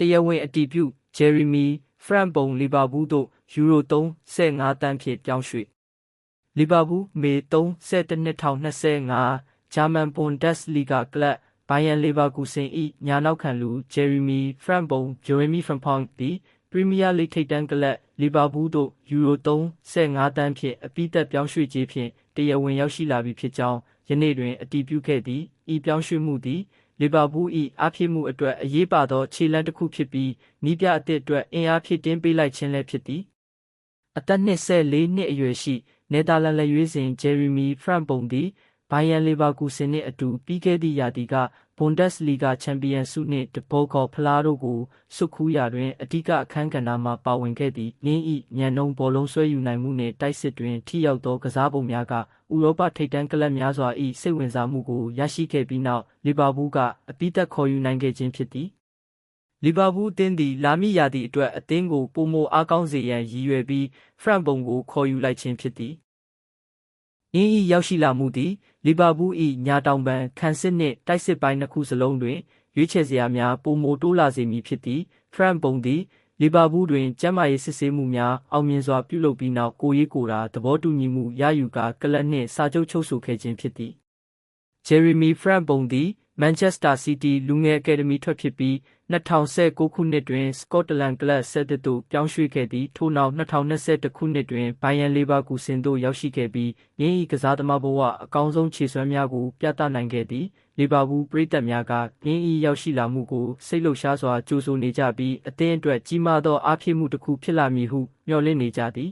တရားဝင်အတည်ပြု ဂျယ်ရီမီ ဖရန့်ပုံလီဗာပူးသို့ယူရို35 သန်းဖြင့်ပြောင်းရွှေ့လီဗာပူးမေ31-2025ဂျာမန်ပွန်ဒက်စ်လီဂါကလပ်ဘိုင်ယန်လေဗာကူဆင်၏ညာနောက်ခံလူဂျယ်ရီမီ ဖရန့်ပုံဂျိုရမီဖရန့်ဖောင်သည်ပရီးမီးယားလိဂ်ထိပ်တန်းကလပ်လီဗာပူးသို့ယူရို35 သန်းဖြင့်အပြီးသတ်ပြောင်းရွှေ့ခြင်းဖြင့်တရားဝင်ရောက်ရှိလာပြီဖြစ်ကြောင်းယနေ့တွင်အတည်ပြုခဲ့သည်ဤပြောင်းရွှေ့မှုသည်လီဗာပူး၏အားဖြည့်မှုအတွက်အရေးပါသောခြေလှမ်းတစ်ခုဖြစ်ပြီးနည်းပြအသစ်အတွက်အင်အားဖြည့်တင်းပေးလိုက်ခြင်းလည်းဖြစ်သည်အသက်24နှစ်အရွယ်ရှိနယ်သာလန်လက်ရွေးစင်ဂျယ်ရီမီ ဖရန့်ပုံသည်ဘိုင်ယန်လေဗာကူဆင်နှင့်အတူပြီးခဲ့သည့်ရာသီကဘွန်ဒက်စ်လီဂါချန်ပီယံဆုနှင့်ဒဘောခေါ်ဖလားတို့ကိုဆွတ်ခူးရာတွင်အဓိကအခန်းကဏ္ဍမှာပါဝင်ခဲ့သည်နင်း၏ညံနှုံးဘောလုံးဆွဲယူနိုင်မှုနှင့်တိုက်စစ်တွင်ထိရောက်သောကစားပုံများကဥရောပထိပ်တန်းကလပ်များစွာ၏စိတ်ဝင်စားမှုကိုရရှိခဲ့ပြီးနောက်လီဗာပူးကအပြီးသတ်ခေါ်ယူနိုင်ခဲ့ခြင်းဖြစ်သည်လီဗာပူးအသင်းသည်လာမည့်ရာသီအတွက်အသင်းကိုပိုမိုအားကောင်းစေရန်ရည်ရွယ်ပြီးဖရန့်ပုံကိုခေါ်ယူလိုက်ခြင်းဖြစ်သည်အင်း၏ရောက်ရှိလာမှုသည်လီဗာပူး၏ညာတောင်ပံခံစစ်နှင့်တိုက်စစ်ပိုင်းနှစ်ခုစလုံးတွင်ရွေးချယ်စရာများပိုမိုတိုးလာစေမည်ဖြစ်သည်ဖရန့်ပုံသည်လီဗာပူးတွင်ကျန်းမာရေးစစ်ဆေးမှုများအောင်မြင်စွာပြုလုပ်ပြီးနောက်ကိုရေးကိုတာသဘောတူညီမှုရယူကာကလပ်နှင့်စာချုပ်ချုပ်ဆိုခဲ့ခြင်းဖြစ်သည်ဂျယ်ရီမီ ဖရန့်ပုံသည်မန်ချက်စတာစီးတီးလူငယ်အကယ်ဒမီထွက်ဖြစ်ပြီး2019ခုနှစ်တွင်စကော့တလန်ကလပ်ဆယ်တစ်သို့ပြောင်းရွှေ့ခဲ့သည်ထို့နောက်2021ခုနှစ်တွင်ဘိုင်ယန်လေဗာကူဆင်သို့ရောက်ရှိခဲ့ပြီးယင်း၏ကစားသမားဘဝအကောင်းဆုံးခြေစွမ်းများကိုပြသနိုင်ခဲ့သည်လီဗာပူးပရိသတ်များကယင်း၏ရောက်ရှိလာမှုကိုစိတ်လှုပ်ရှားစွာကြိုဆိုနေကြပြီးအသင်းအတွက်ကြီးမားသောအားဖြည့်မှုတစ်ခုဖြစ်လာမည်ဟုမျှော်လင့်နေကြသည်